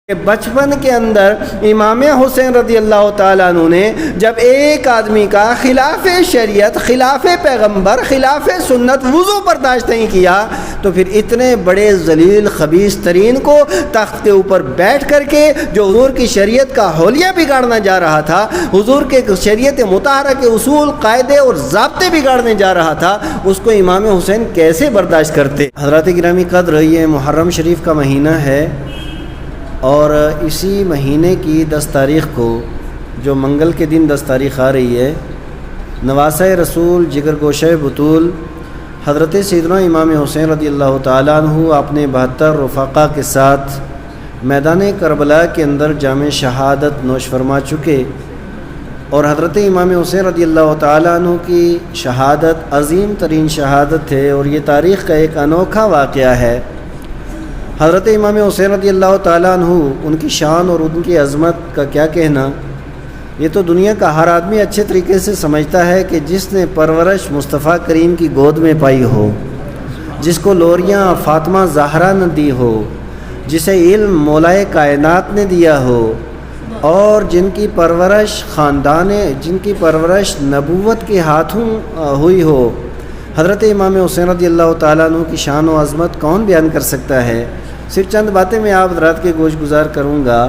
بچپن کے اندر امام حسین رضی اللہ تعالیٰ عنہ نے جب ایک آدمی کا خلاف شریعت، خلاف پیغمبر، خلاف سنت وضو برداشت نہیں کیا تو پھر اتنے بڑے ذلیل خبیث ترین کو تخت کے اوپر بیٹھ کر کے جو حضور کی شریعت کا حلیہ بگاڑنا جا رہا تھا، حضور کے شریعت مطہرہ کے اصول، قاعدے اور ضابطے بگاڑنے جا رہا تھا، اس کو امام حسین کیسے برداشت کرتے؟ حضرات گرامی قدر، یہ محرم شریف کا مہینہ ہے اور اسی مہینے کی 10 تاریخ کو جو منگل کے دن 10 تاریخ آ رہی ہے، نواسہ رسول جگر گوشہ بطول حضرت سیدنا امام حسین رضی اللہ تعالیٰ عنہ اپنے 72 رفقا کے ساتھ میدان کربلا کے اندر جام شہادت نوش فرما چکے، اور حضرت امام حسین رضی اللہ تعالیٰ عنہ کی شہادت عظیم ترین شہادت ہے، اور یہ تاریخ کا ایک انوکھا واقعہ ہے۔ حضرت امام حسین رضی اللہ تعالیٰ عنہ، ان کی شان اور ان کی عظمت کا کیا کہنا، یہ تو دنیا کا ہر آدمی اچھے طریقے سے سمجھتا ہے کہ جس نے پرورش مصطفیٰ کریم کی گود میں پائی ہو، جس کو لوریاں فاطمہ زہرا نے دی ہو، جسے علم مولائے کائنات نے دیا ہو، اور جن کی پرورش نبوت کے ہاتھوں ہوئی ہو، حضرت امام حسین رضی اللہ تعالیٰ عنہ کی شان و عظمت کون بیان کر سکتا ہے؟ صرف چند باتیں میں آپ حضرات کے گوش گزار کروں گا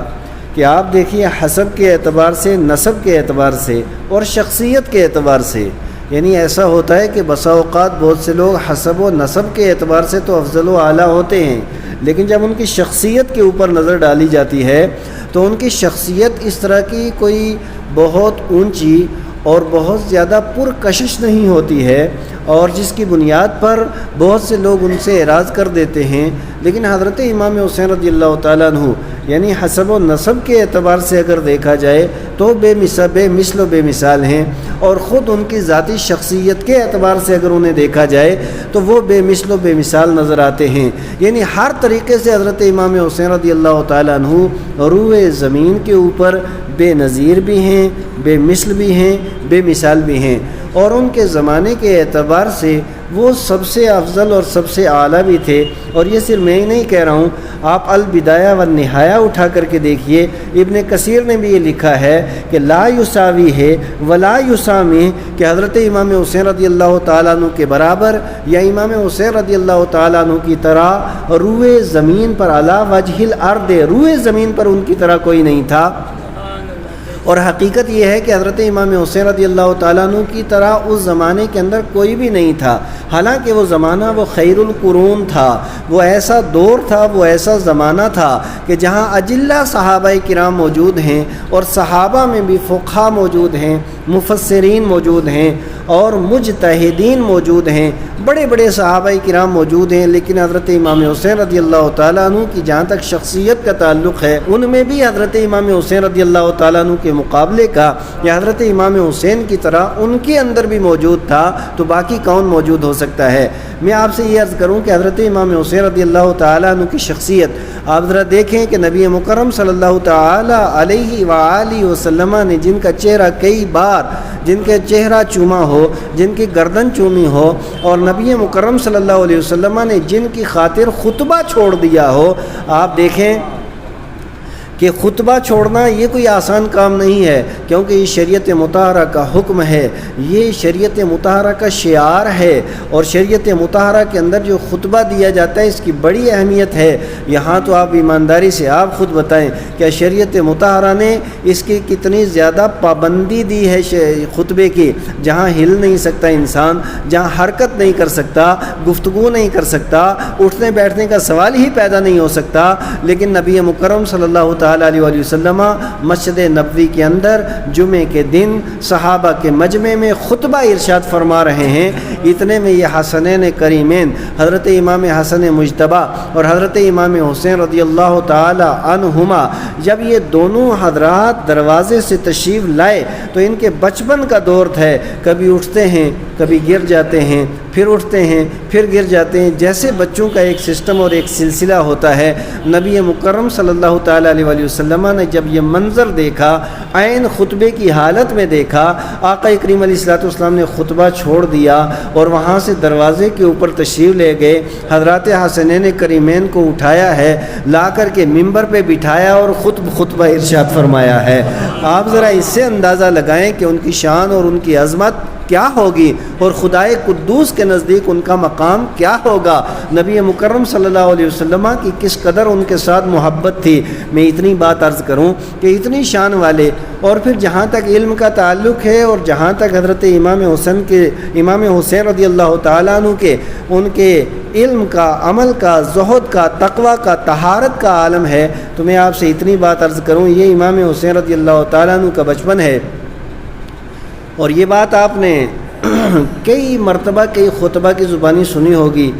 کہ آپ دیکھیے حسب کے اعتبار سے، نسب کے اعتبار سے اور شخصیت کے اعتبار سے، یعنی ایسا ہوتا ہے کہ بسا اوقات بہت سے لوگ حسب و نسب کے اعتبار سے تو افضل و اعلیٰ ہوتے ہیں، لیکن جب ان کی شخصیت کے اوپر نظر ڈالی جاتی ہے تو ان کی شخصیت اس طرح کی کوئی بہت اونچی اور بہت زیادہ پرکشش نہیں ہوتی ہے، اور جس کی بنیاد پر بہت سے لوگ ان سے اعراض کر دیتے ہیں، لیکن حضرت امام حسین رضی اللہ تعالیٰ عنہ یعنی حسب و نسب کے اعتبار سے اگر دیکھا جائے تو بے مثل و بے مثال ہیں، اور خود ان کی ذاتی شخصیت کے اعتبار سے اگر انہیں دیکھا جائے تو وہ بے مثل و بے مثال نظر آتے ہیں، یعنی ہر طریقے سے حضرت امام حسین رضی اللہ تعالیٰ عنہ روئے زمین کے اوپر بے نظیر بھی ہیں، بے مثل بھی ہیں، بے مثال بھی ہیں، اور ان کے زمانے کے اعتبار سے وہ سب سے افضل اور سب سے اعلیٰ بھی تھے۔ اور یہ صرف میں ہی نہیں کہہ رہا ہوں، آپ البدایہ والنہایہ اٹھا کر کے دیکھیے، ابن کثیر نے بھی یہ لکھا ہے کہ لا یساوی ہے ولا یسامی، کہ حضرت امام حسین رضی اللہ تعالیٰ عنہ کے برابر یا امام حسین رضی اللہ تعالیٰ عنہ کی طرح روئے زمین پر علی وجہ الارض، روئے زمین پر ان کی طرح کوئی نہیں تھا۔ اور حقیقت یہ ہے کہ حضرت امام حسین رضی اللہ تعالیٰ عنہ کی طرح اس زمانے کے اندر کوئی بھی نہیں تھا، حالانکہ وہ زمانہ وہ خیر القرون تھا، وہ ایسا دور تھا، وہ ایسا زمانہ تھا کہ جہاں اجلہ صحابہ کرام موجود ہیں، اور صحابہ میں بھی فقہا موجود ہیں، مفسرین موجود ہیں، اور مجتہدین موجود ہیں، بڑے بڑے صحابہ کرام موجود ہیں، لیکن حضرت امام حسین رضی اللہ تعالیٰ عنہ کی جہاں تک شخصیت کا تعلق ہے، ان میں بھی حضرت امام حسین رضی اللہ تعالیٰ عنہ کے مقابلے کا یا حضرت امام حسین کی طرح ان کے اندر بھی موجود تھا تو باقی کون موجود ہو سکتا ہے؟ میں آپ سے یہ عرض کروں کہ حضرت امام حسین رضی اللہ تعالیٰ عنہ کی شخصیت آپ ذرا دیکھیں کہ نبی مکرم صلی اللہ تعالیٰ علیہ وآلہ وسلم نے جن کا چہرہ کئی بار، جن کے چہرہ چوما ہو، جن کی گردن چومی ہو، اور نبی مکرم صلی اللہ علیہ وسلم نے جن کی خاطر خطبہ چھوڑ دیا ہو، آپ دیکھیں کہ خطبہ چھوڑنا یہ کوئی آسان کام نہیں ہے، کیونکہ یہ شریعت مطہرہ کا حکم ہے، یہ شریعت مطہرہ کا شعار ہے، اور شریعت مطہرہ کے اندر جو خطبہ دیا جاتا ہے اس کی بڑی اہمیت ہے۔ یہاں تو آپ ایمانداری سے آپ خود بتائیں کہ شریعت مطہرہ نے اس کی کتنی زیادہ پابندی دی ہے خطبے کی، جہاں ہل نہیں سکتا انسان، جہاں حرکت نہیں کر سکتا، گفتگو نہیں کر سکتا، اٹھنے بیٹھنے کا سوال ہی پیدا نہیں ہو سکتا، لیکن نبی مکرم صلی اللہ تعالیٰ علیہ وسلم مسجد نبوی کے اندر جمعے کے دن صحابہ کے مجمع میں خطبہ ارشاد فرما رہے ہیں۔ اتنے میں یہ حسنین کریمین حضرت امام حسن مجتبی اور حضرت امام حسین رضی اللہ تعالی عنہما جب یہ دونوں حضرات دروازے سے تشریف لائے تو ان کے بچپن کا دور تھا، کبھی اٹھتے ہیں، کبھی گر جاتے ہیں، پھر اٹھتے ہیں، پھر گر جاتے ہیں، جیسے بچوں کا ایک سسٹم اور ایک سلسلہ ہوتا ہے۔ نبی مکرم صلی اللہ تعالیٰ علیہ وآلہ وسلم نے جب یہ منظر دیکھا، عین خطبے کی حالت میں دیکھا، آقا کریم علیہ الصلوۃ والسلام نے خطبہ چھوڑ دیا اور وہاں سے دروازے کے اوپر تشریف لے گئے۔ حضرات حسنین کریمین کو اٹھایا ہے، لا کر کے ممبر پہ بٹھایا اور خطبہ ارشاد فرمایا ہے۔ آپ ذرا اس سے اندازہ لگائیں کہ ان کی شان اور ان کی عظمت کیا ہوگی اور خدائے قدوس کے نزدیک ان کا مقام کیا ہوگا۔ نبی مکرم صلی اللہ علیہ وسلم کی کس قدر ان کے ساتھ محبت تھی۔ میں اتنی بات عرض کروں کہ اتنی شان والے، اور پھر جہاں تک علم کا تعلق ہے اور جہاں تک حضرت امام حسین رضی اللہ تعالیٰ عنہ کے ان کے علم کا، عمل کا، زہد کا، تقوی کا، طہارت کا عالم ہے، تو میں آپ سے اتنی بات عرض کروں، یہ امام حسین رضی اللہ تعالیٰ عنہ کا بچپن ہے۔ اور یہ بات آپ نے کئی مرتبہ کئی خطبہ کی زبانی سنی ہوگی۔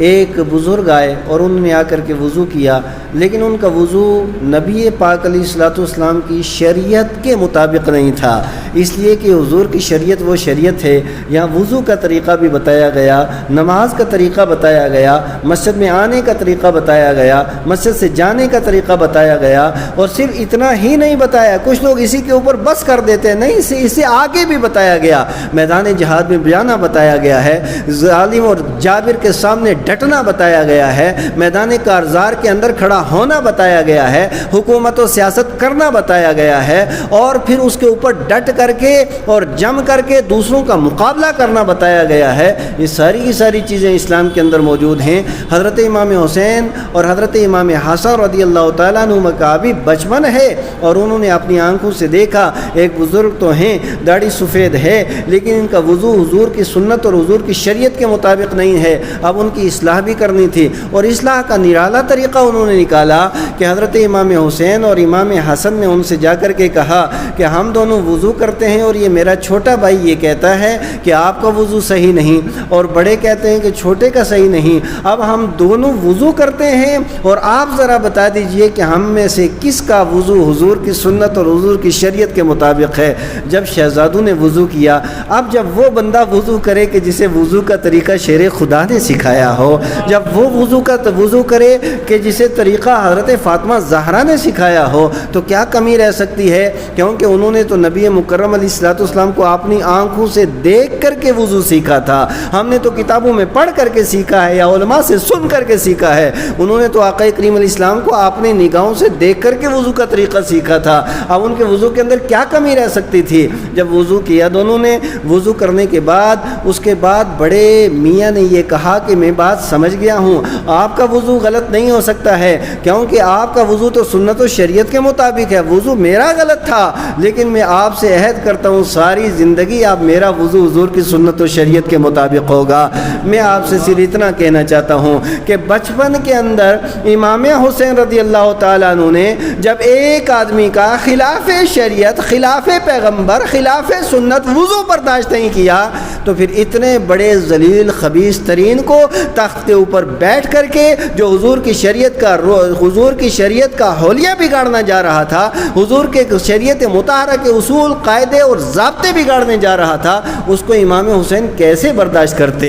ایک بزرگ آئے اور انہوں نے آ کر کے وضو کیا، لیکن ان کا وضو نبی پاک علیہ الصلوۃ والسلام کی شریعت کے مطابق نہیں تھا، اس لیے کہ حضور کی شریعت وہ شریعت ہے۔ یہاں وضو کا طریقہ بھی بتایا گیا، نماز کا طریقہ بتایا گیا، مسجد میں آنے کا طریقہ بتایا گیا، مسجد سے جانے کا طریقہ بتایا گیا، اور صرف اتنا ہی نہیں بتایا، کچھ لوگ اسی کے اوپر بس کر دیتے ہیں، نہیں، اسے آگے بھی بتایا گیا۔ میدان جہاد میں جانا بتایا گیا ہے، ظالم اور جابر کے سامنے ڈٹنا بتایا گیا ہے، میدان کارزار کے اندر کھڑا ہونا بتایا گیا ہے، حکومت و سیاست کرنا بتایا گیا ہے، اور پھر اس کے اوپر ڈٹ کر کے اور جم کر کے دوسروں کا مقابلہ کرنا بتایا گیا ہے۔ یہ ساری کی ساری چیزیں اسلام کے اندر موجود ہیں۔ حضرت امام حسین اور حضرت امام حسن رضی اللہ تعالیٰ عنہ کا بھی بچپن ہے، اور انہوں نے اپنی آنکھوں سے دیکھا، ایک بزرگ تو ہیں، داڑھی سفید ہے، لیکن ان کا وضو حضور کی سنت اور حضور کی شریعت کے مطابق نہیں ہے۔ اب ان کی اصلاح بھی کرنی تھی، اور اصلاح کا نرالا طریقہ انہوں نے نکالا کہ حضرت امام حسین اور امام حسن نے ان سے جا کر کے کہا کہ ہم دونوں وضو کرتے ہیں، اور یہ میرا چھوٹا بھائی یہ کہتا ہے کہ آپ کا وضو صحیح نہیں، اور بڑے کہتے ہیں کہ چھوٹے کا صحیح نہیں، اب ہم دونوں وضو کرتے ہیں، اور آپ ذرا بتا دیجئے کہ ہم میں سے کس کا وضو حضور کی سنت اور حضور کی شریعت کے مطابق ہے۔ جب شہزادوں نے وضو کیا، اب جب وہ بندہ وضو کرے کہ جسے وضو کا طریقہ شیر خدا نے سکھایا ہو، جب وہ وضو کرے کہ جسے طریقہ حضرت فاطمہ زہرا نے سکھایا ہو، تو کیا کمی رہ سکتی ہے؟ کیونکہ انہوں نے تو نبی مکرم علیہ الصلوۃ والسلام کو اپنی آنکھوں سے دیکھ کر کے وضو سیکھا تھا، ہم نے تو کتابوں میں پڑھ کر کے سیکھا ہے یا علماء سے سن کر کے سیکھا ہے، انہوں نے تو آقا کریم علیہ السلام کو اپنی نگاہوں سے دیکھ کر کے وضو کا طریقہ سیکھا تھا۔ اب ان کے وضو کے اندر کیا کمی رہ سکتی تھی؟ جب وضو کیا دونوں نے، وضو کرنے کے بعد اس کے بعد بڑے میاں نے یہ کہا کہ میں بات سمجھ گیا ہوں، آپ کا وضو غلط نہیں ہو سکتا ہے، کیونکہ آپ کا وضو تو سنت و شریعت کے مطابق ہے، وضو میرا غلط تھا، لیکن میں آپ سے عہد کرتا ہوں ساری زندگی آپ میرا وضو حضور کی سنت و شریعت کے مطابق ہوگا۔ میں آپ سے صرف اتنا کہنا چاہتا ہوں کہ بچپن کے اندر امام حسین رضی اللہ تعالیٰ عنہ نے جب ایک آدمی کا خلاف شریعت، خلاف پیغمبر، خلاف سنت وضو برداشت نہیں کیا، تو پھر اتنے بڑے ذلیل خبیث ترین کو تخت کے اوپر بیٹھ کر کے جو حضور کی شریعت کا حلیہ بگاڑنا جا رہا تھا، حضور کے شریعت مطہرہ کے اصول، قاعدے اور ضابطے بگاڑنے جا رہا تھا، اس کو امام حسین کیسے برداشت کرتے؟